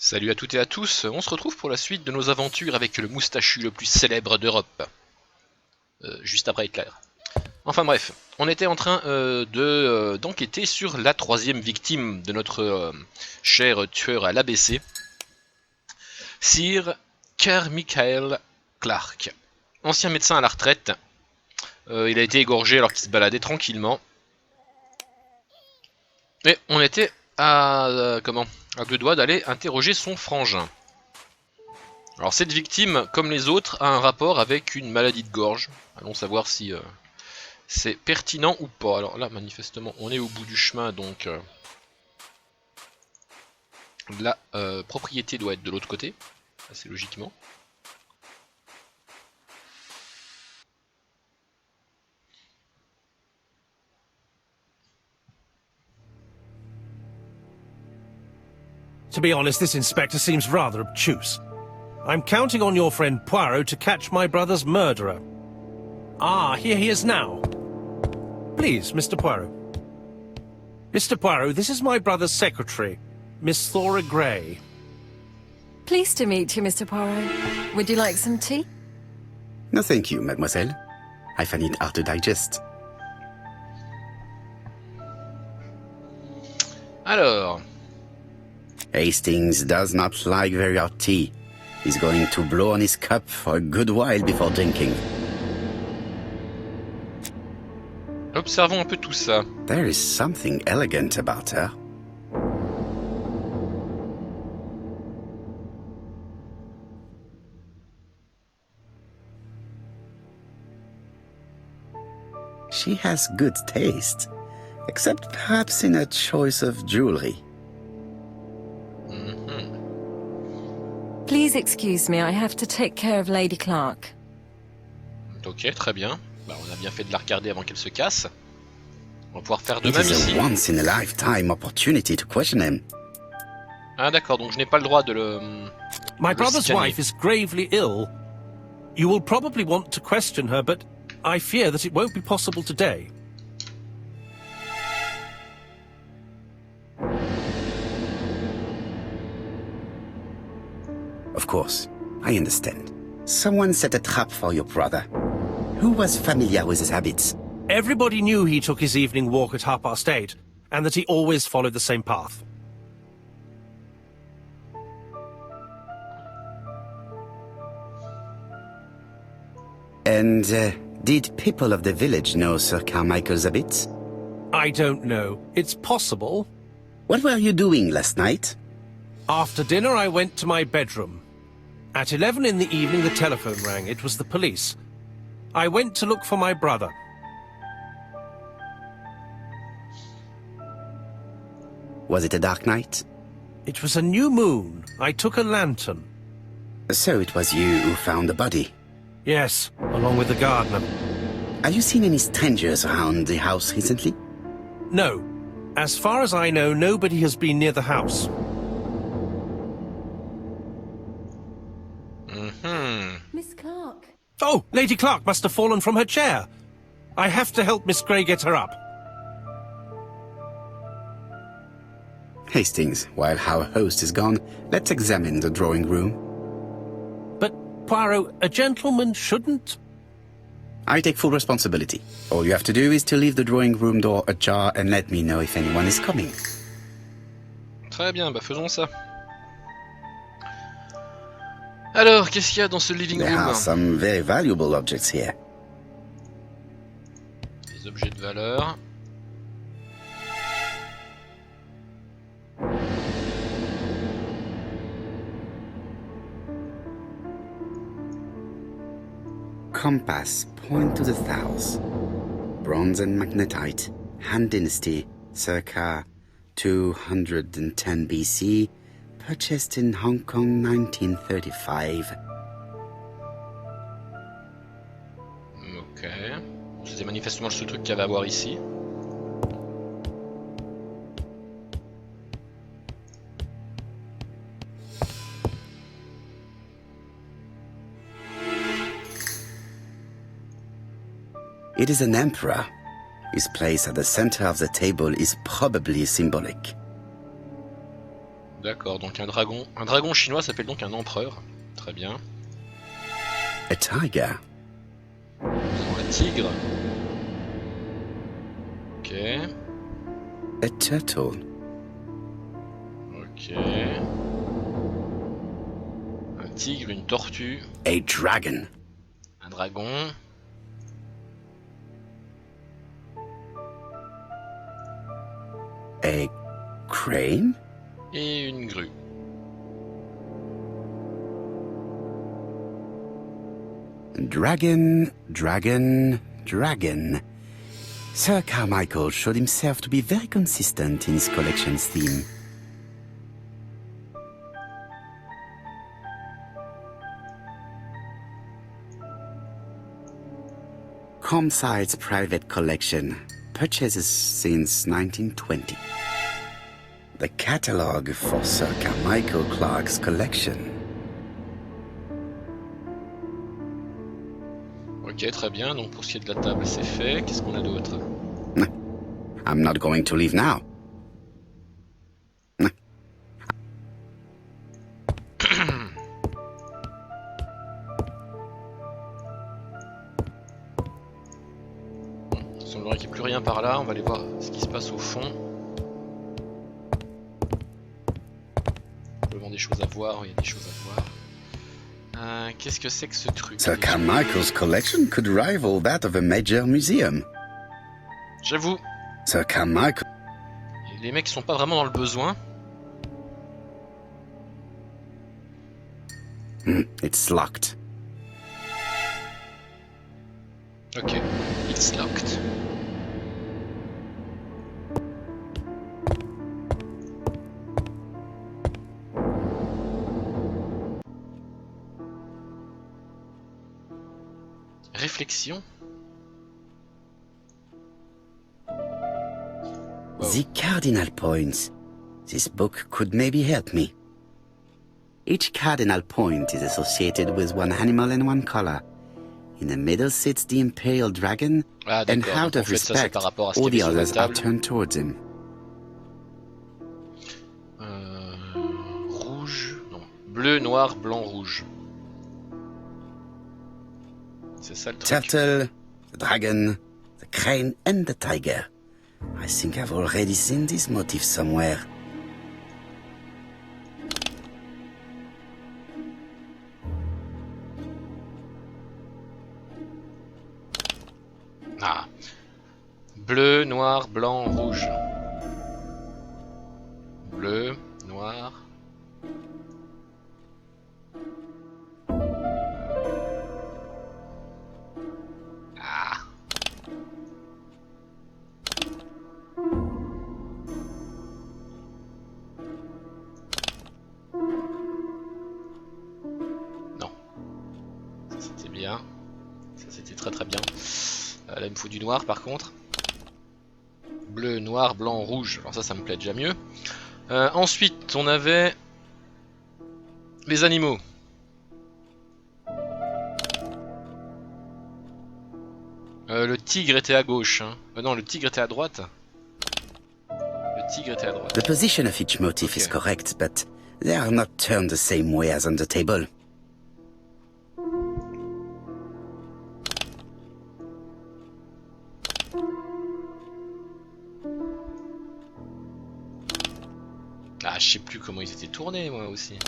Salut à toutes et à tous, on se retrouve pour la suite de nos aventures avec le moustachu le plus célèbre d'Europe. Juste après Hitler. Enfin bref, on était en train d'enquêter sur la troisième victime de notre cher tueur à l'ABC, Sir Michael Clark. Ancien médecin à la retraite, il a été égorgé alors qu'il se baladait tranquillement. Et on était à deux doigts d'aller interroger son frangin. Alors cette victime, comme les autres, a un rapport avec une maladie de gorge. Allons savoir si c'est pertinent ou pas. Alors là, manifestement, on est au bout du chemin, donc la propriété doit être de l'autre côté, assez logiquement. To be honest, this inspector seems rather obtuse. I'm counting on your friend Poirot to catch my brother's murderer. Ah, here he is now. Please, Mr. Poirot. Mr. Poirot, this is my brother's secretary, Miss Thora Gray. Pleased to meet you, Mr. Poirot. Would you like some tea? No, thank you, mademoiselle. I find it hard to digest. Alors... Hastings does not like very hot tea. He's going to blow on his cup for a good while before drinking. Observons un peu tout ça. There is something elegant about her. She has good taste, except perhaps in her choice of jewelry. Please excuse me, I have to take care of Lady Clark. Ok, très bien. Bah, on a bien fait de la regarder avant qu'elle se casse. On va pouvoir faire de It même is ici. a once-in-a-lifetime opportunity to question him. Ah d'accord, donc je n'ai pas le droit de le... My le brother's scanner. wife is gravely ill. You will probably want to question her, but I fear that it won't be possible today. Of course, I understand. Someone set a trap for your brother. Who was familiar with his habits? Everybody knew he took his evening walk at 8:30, and that he always followed the same path. And did people of the village know Sir Carmichael's habits? I don't know. It's possible. What were you doing last night? After dinner, I went to my bedroom. At 11 in the evening, the telephone rang. It was the police. I went to look for my brother. Was it a dark night? It was a new moon. I took a lantern. So it was you who found the body. Yes, along with the gardener. Have you seen any strangers around the house recently? No. As far as I know, nobody has been near the house. Miss Clark. Oh, Lady Clark must have fallen from her chair. I have to help Miss Gray get her up. Hastings, while our host is gone, let's examine the drawing room. But, Poirot, a gentleman shouldn't... I take full responsibility. All you have to do is to leave the drawing room door ajar and let me know if anyone is coming. Très bien, bah faisons ça. Alors, qu'est-ce qu'il y a dans ce living There room? are some very valuable objects here. Des objets de valeur. Compass, point to the south. Bronze and magnetite, Han Dynasty, circa 210 BC, purchased in Hong Kong 1935. Ok. C'était manifestement le seul truc qu'il y avait à voir ici. It is an emperor. His place at the center of the table is probably symbolic. D'accord, donc un dragon chinois s'appelle donc un empereur. Très bien. A tiger. Nous avons un tigre. Ok. A turtle. Ok. Un tigre, une tortue, A dragon. un dragon. A crane. Et une grue. Dragon, dragon, dragon. Sir Carmichael showed himself to be very consistent in his collection's theme. Comside's private collection, purchases since 1920. The catalogue for Sir Carmichael Clark's collection. Ok, très bien. Donc pour ce qui est de la table, c'est fait. Qu'est-ce qu'on a d'autre? I'm not going to leave now. Il semblerait qu'il n'y ait plus rien par là. On va aller voir ce qui se passe au fond. Probablement des choses à voir. Il y a des choses à voir. Qu'est-ce que c'est que ce truc? Sir Carmichael's collection could rival that of a major museum. J'avoue, Sir Carmichael. les mecs sont pas vraiment dans le besoin. It's locked. Ok, it's locked. Réflexion. The cardinal points. This book could maybe help me. Each cardinal point is associated with one animal and one color. In the middle sits the imperial dragon, Ah, and d'accord, out donc en of fait, ça, c'est respect, par rapport à ce all qu'il y the avait sur la others are table. turned towards him. Rouge, non, bleu, noir, blanc, rouge. C'est ça le truc. Turtle, the dragon, the crane, and the tiger. I think I've already seen this motif somewhere. Ah. Bleu, noir, blanc, rouge. Bleu, noir. Ah. Non. Ça c'était bien. Ça c'était très très bien. Là il me faut du noir par contre. Bleu, noir, blanc, rouge. Alors ça me plaît déjà mieux. Ensuite on avait les animaux. Le tigre était à gauche. Hein. Non, le tigre était à droite. Le tigre était à droite. The position of each motif is Okay. correct, but they are not turned the same way as on the table. Ah, je sais plus comment ils étaient tournés, moi aussi.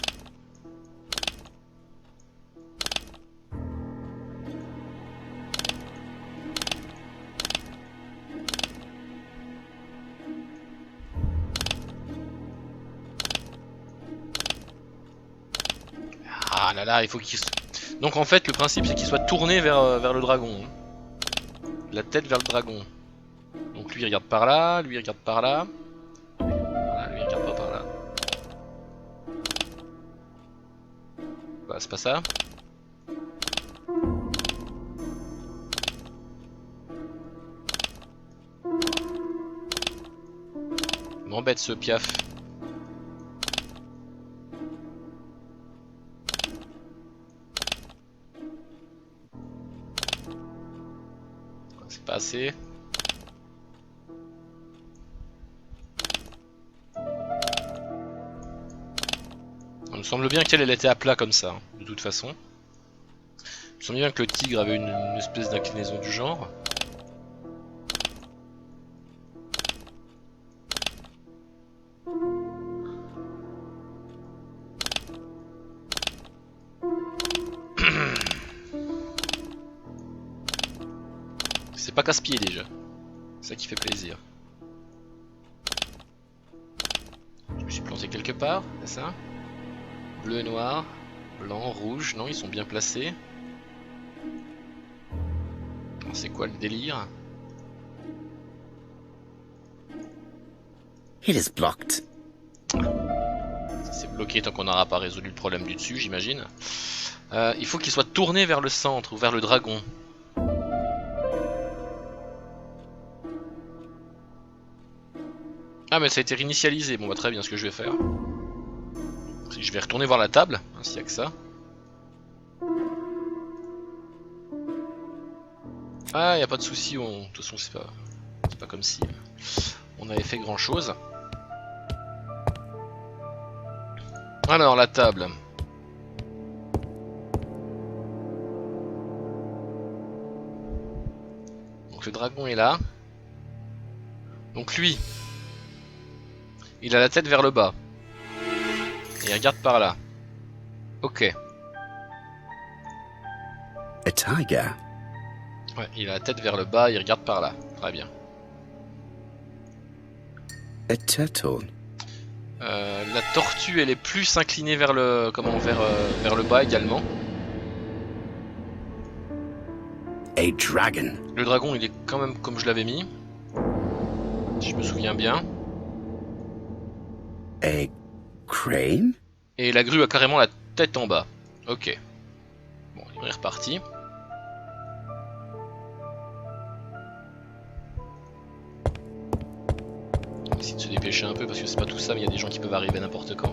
Ah là là, il faut qu'il... Donc en fait, le principe, c'est qu'il soit tourné vers le dragon. Hein. La tête vers le dragon. Donc lui, il regarde par là, lui, il regarde par là. Voilà, lui, il regarde pas par là. Bah, c'est pas ça. M'embête ce piaf. C'est pas assez. Il me semble bien qu'elle était à plat comme ça, hein, de toute façon. Il me semble bien que le tigre avait une espèce d'inclinaison du genre. C'est pas casse-pied déjà. C'est ça qui fait plaisir. Je me suis planté quelque part, c'est ça? Bleu, noir, blanc, rouge. Non, ils sont bien placés. C'est quoi le délire? It is blocked. C'est bloqué tant qu'on n'aura pas résolu le problème du dessus, j'imagine. Il faut qu'il soit tourné vers le centre ou vers le dragon. Ah mais ça a été réinitialisé, bon bah très bien, ce que je vais faire. Je vais retourner voir la table, hein, s'il n'y a que ça. Ah, y a pas de souci, de toute façon c'est pas comme si on avait fait grand chose. Alors la table. Donc le dragon est là. Donc lui, il a la tête vers le bas. Et il regarde par là. Ok. A tiger. Ouais, il a la tête vers le bas, il regarde par là. Très bien. A turtle. La tortue, elle est plus inclinée vers le, vers le bas également. A dragon. Le dragon, il est quand même comme je l'avais mis. Si je me souviens bien. A crane. Et la grue a carrément la tête en bas. Ok. Bon, il est reparti. On va essayer de se dépêcher un peu parce que c'est pas tout ça, mais il y a des gens qui peuvent arriver n'importe quand.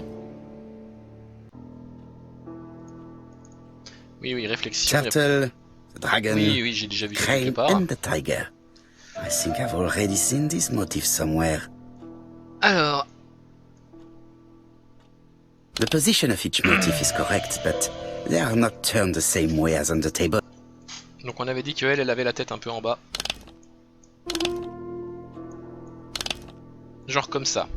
Oui, oui, réflexion. Turtle, the dragon, Oui, oui, j'ai déjà vu ça quelque crane part. and the tiger. I think I've already seen this motif somewhere. Alors, The position of each motif is correct, but they are not turned the same way as on the table. donc on avait dit qu'elle, elle avait la tête un peu en bas. Genre comme ça.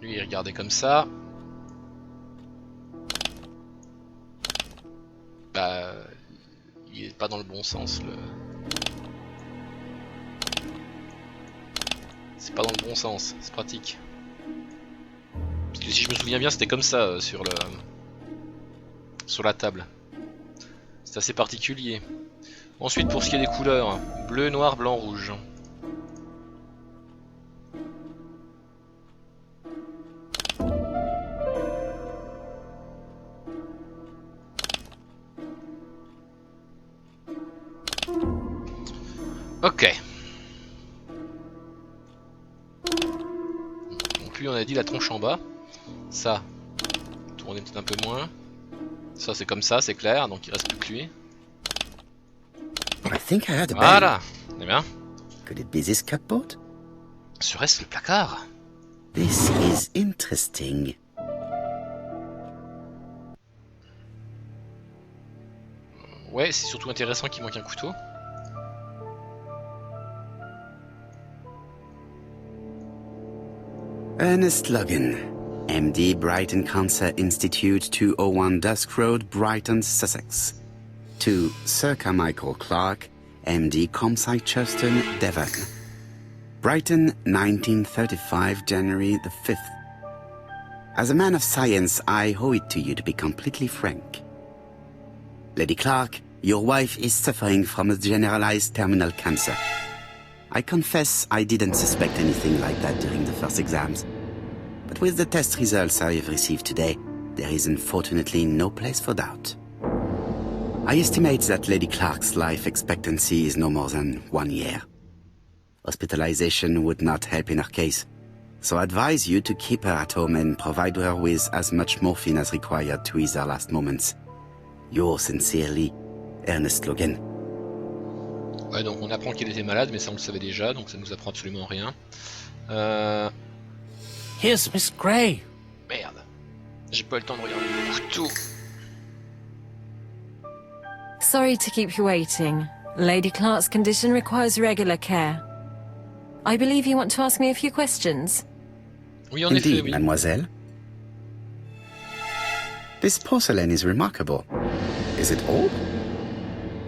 Lui, il regardait comme ça. Bah, il est pas dans le bon sens. C'est pas dans le bon sens, c'est pratique. Parce que si je me souviens bien, c'était comme ça sur la table. C'est assez particulier. Ensuite, pour ce qui est des couleurs, bleu, noir, blanc, rouge. Ok. Donc lui, on a dit la tronche en bas. Ça, tourner peut-être un peu moins. Ça, c'est comme ça, c'est clair, donc il reste plus que lui. I think I had a bell. Voilà, c'est bien. Could it be this cupboard? Serait-ce le placard? This is interesting. Ouais, c'est surtout intéressant qu'il manque un couteau. Ernest Logan, MD, Brighton Cancer Institute, 201 Dusk Road, Brighton, Sussex. To Sir Carmichael Clark, MD, Comsite Churston, Devon. Brighton, 1935, January the 5th. As a man of science, I owe it to you to be completely frank. Lady Clark, your wife is suffering from a generalized terminal cancer. I confess I didn't suspect anything like that during the first exams. But with the test results I have received today, there is unfortunately no place for doubt. I estimate that Lady Clark's life expectancy is no more than 1 year. Hospitalization would not help in her case, so I advise you to keep her at home and provide her with as much morphine as required to ease her last moments. Yours sincerely, Ernest Logan. Ouais, donc on apprend qu'il était malade, mais ça on le savait déjà, donc ça nous apprend absolument rien. Here's Miss Grey. Merde. J'ai pas eu le temps de regarder le couteau. Sorry to keep you waiting. Lady Clark's condition requires regular care. I believe you want to ask me a few questions. Oui, en effet, Indeed, oui. mademoiselle. This porcelain is remarkable. Is it old?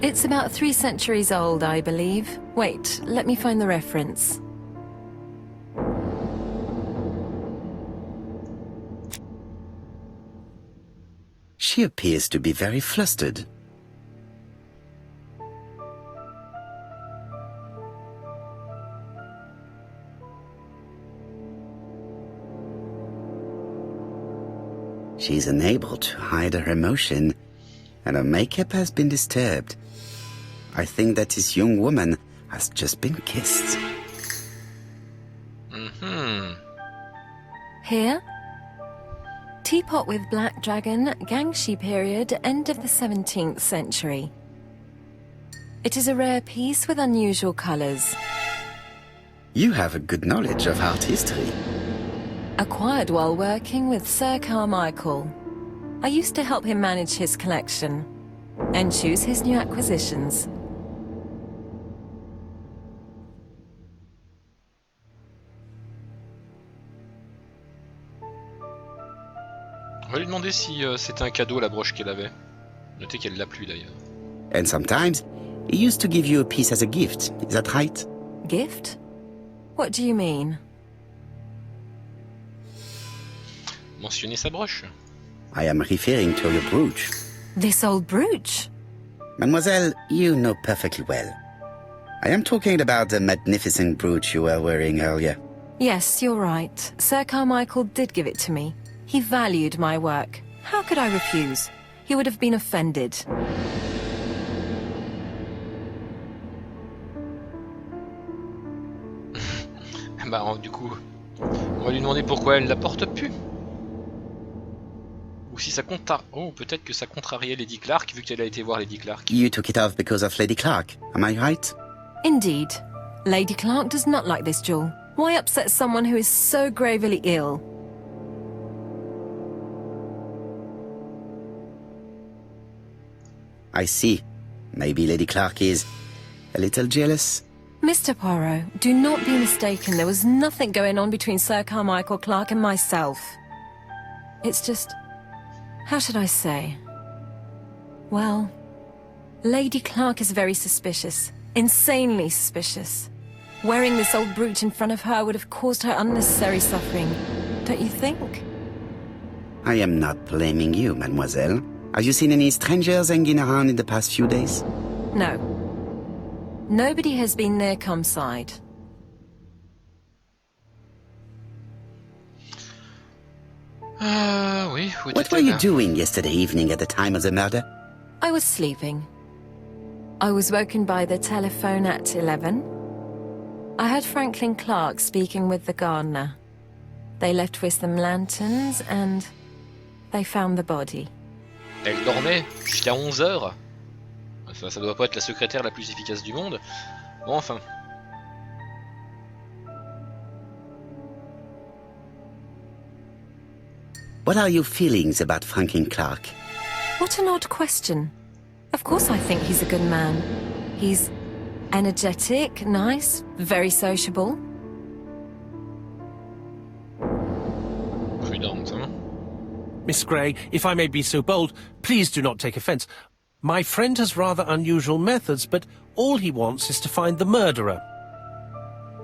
It's about 3 centuries old, I believe. Wait, let me find the reference. She appears to be very flustered. She is unable to hide her emotion, and her makeup has been disturbed. I think that this young woman has just been kissed. Here? Teapot with black dragon, Gangxi period, end of the 17th century. It is a rare piece with unusual colours. You have a good knowledge of art history. Acquired while working with Sir Carmichael. I used to help him manage his collection and choose his new acquisitions. On va lui demander si c'était un cadeau la broche qu'elle avait. Notez qu'elle l'a plus d'ailleurs. And sometimes, he used to give you a piece as a gift. Is that right? Gift? What do you mean? Mentionner sa broche. I am referring to your brooch. This old brooch? Mademoiselle, you know perfectly well. I am talking about the magnificent brooch you were wearing earlier. Yes, you're right. Sir Carmichael did give it to me. He valued my work. How could I refuse? He would have been offended. Bah, du coup, on va lui demander pourquoi elle la porte plus. Ou si ça Oh, peut-être que ça contrariait Lady Clark, vu qu'elle a été voir Lady Clark. You took it off because of Lady Clark, am I right? Indeed. Lady Clark does not like this jewel. Why upset someone who is so gravely ill? I see. Maybe Lady Clark is a little jealous. Mr. Poirot, do not be mistaken. There was nothing going on between Sir Carmichael Clark and myself. It's just... how should I say? Well, Lady Clark is very suspicious. Insanely suspicious. Wearing this old brooch in front of her would have caused her unnecessary suffering. Don't you think? I am not blaming you, mademoiselle. Have you seen any strangers hanging around in the past few days? No. Nobody has been near Comside. Oui, What were you doing yesterday evening at the time of the murder? I was sleeping. I was woken by the telephone at 11. I heard Franklin Clark speaking with the gardener. They left with some lanterns and they found the body. Elle dormait jusqu'à 11h. Ça doit pas être la secrétaire la plus efficace du monde. Bon, enfin. What are your feelings about Franklin Clark? What an odd question. Of course I think he's a good man. He's energetic, nice, very sociable. Prudente, hein? Miss Grey, if I may be so bold, please do not take offence. My friend has rather unusual methods, but all he wants is to find the murderer.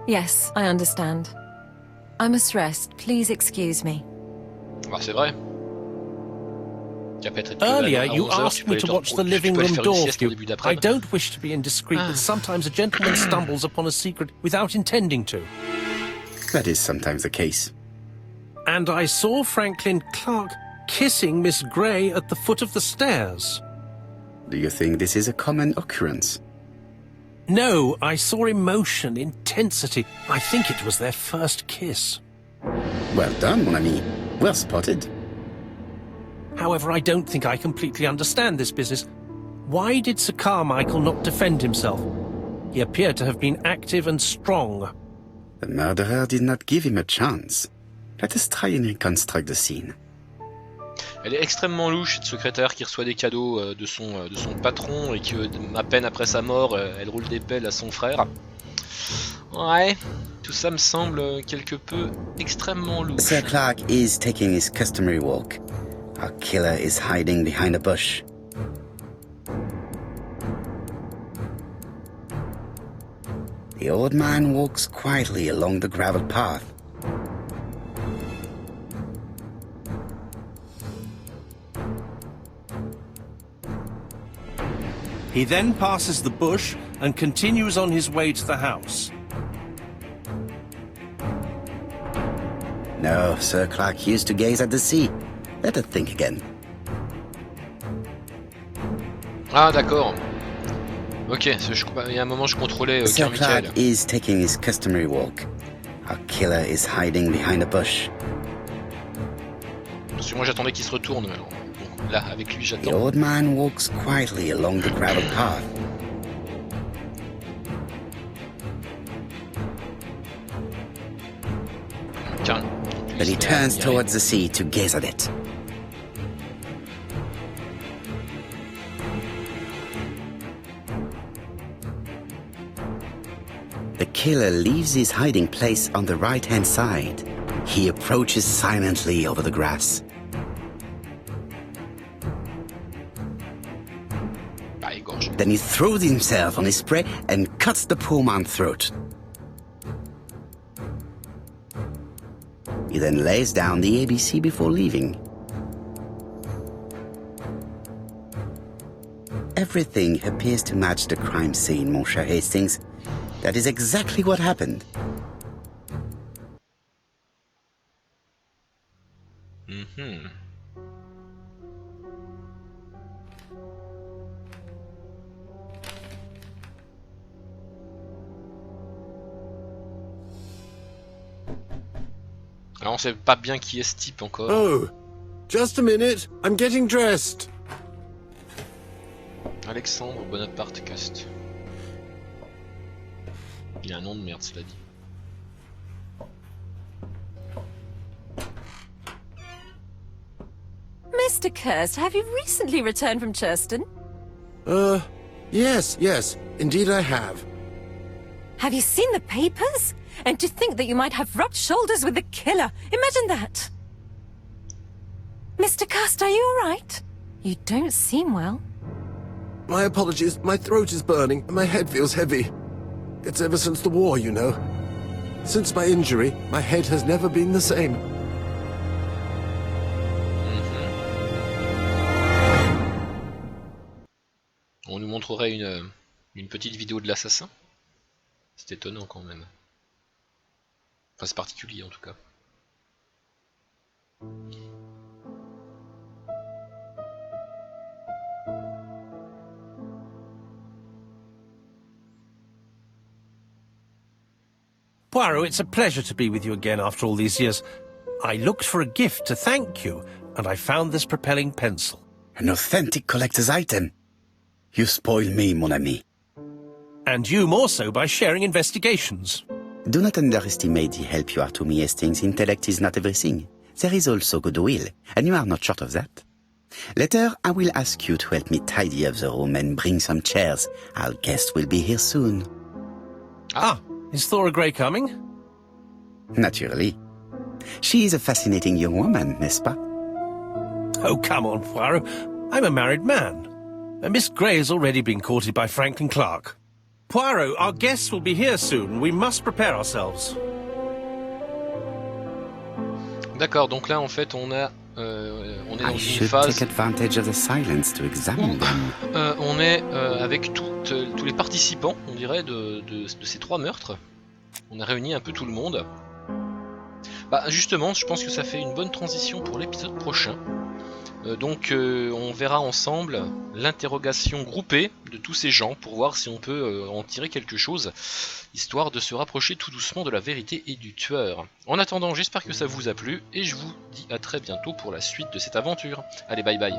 Yes, I understand. I must rest. Please excuse me. Ah, c'est vrai. Earlier, you asked me to watch the living room door for you. I don't wish to be indiscreet, but sometimes a gentleman stumbles upon a secret without intending to. That is sometimes the case. And I saw Franklin Clark kissing Miss Grey at the foot of the stairs. Do you think this is a common occurrence? No, I saw emotion, intensity. I think it was their first kiss. Well done, mon ami. Well spotted. However, I don't think I completely understand this business. Why did Sir Carmichael not defend himself? He appeared to have been active and strong. The murderer did not give him a chance. Let us try and reconstruct the scene. Elle est extrêmement louche, cette secrétaire qui reçoit des cadeaux de son patron et qui, à peine après sa mort, elle roule des pelles à son frère. Ouais, tout ça me semble quelque peu extrêmement louche. Sir Clark is taking his customary walk. Our killer is hiding behind a bush. The old man walks quietly along the gravel path. He then passes the bush and continues on his way to the house. No, Sir Clark used to gaze at the sea. Let us think again. Ah d'accord. Ok, il y a un moment je contrôlais Sir Carmichael. Clark is taking his customary walk. Our killer is hiding behind a bush. Parce que moi j'attendais qu'il se retourne. Alors, bon, là, avec lui The j'attends. old man walks quietly along the gravel path. Tiens, Then he turns towards the sea to gaze at it. The killer leaves his hiding place on the right-hand side. He approaches silently over the grass. Ah, égorge. Then he throws himself on his prey and cuts the poor man's throat. He then lays down the ABC before leaving. Everything appears to match the crime scene, mon cher Hastings. That is exactly what happened. Mhm. Alors on sait pas bien qui est ce type encore. Oh, just a minute. I'm getting dressed. Alexandre Bonaparte Cust. Il a un nom de merde, cela dit. Mr. Kirst, have you recently returned from Churston? Yes, indeed I have. Have you seen the papers? And to think that you might have rubbed shoulders with the killer. Imagine that. Mr. Kirst, are you all right? You don't seem well. My apologies, my throat is burning and my head feels heavy. It's ever since the war, you know. Since my injury, my head has never been the same. On nous montrerait une petite vidéo de l'assassin. C'est étonnant quand même. Enfin c'est particulier en tout cas. Poirot, it's a pleasure to be with you again after all these years. I looked for a gift to thank you, and I found this propelling pencil. An authentic collector's item. You spoil me, mon ami. And you more so by sharing investigations. Do not underestimate the help you are to me, Hastings. Intellect is not everything. There is also goodwill, and you are not short of that. Later, I will ask you to help me tidy up the room and bring some chairs. Our guest will be here soon. Ah, is Thora Grey coming? Naturally. She is a fascinating young woman, n'est-ce pas? Oh, come on, Poirot. I'm a married man. And Miss Grey has already been courted by Franklin Clark. Poirot, our guests will be here soon. We must prepare ourselves. D'accord, donc là en fait on est dans I une should phase take advantage of the silence to examine them. on est avec tous les participants, on dirait, de ces trois meurtres. On a réuni un peu tout le monde. Bah justement, je pense que ça fait une bonne transition pour l'épisode prochain. Donc on verra ensemble l'interrogation groupée de tous ces gens pour voir si on peut en tirer quelque chose, histoire de se rapprocher tout doucement de la vérité et du tueur. En attendant, j'espère que ça vous a plu et je vous dis à très bientôt pour la suite de cette aventure. Allez, bye bye.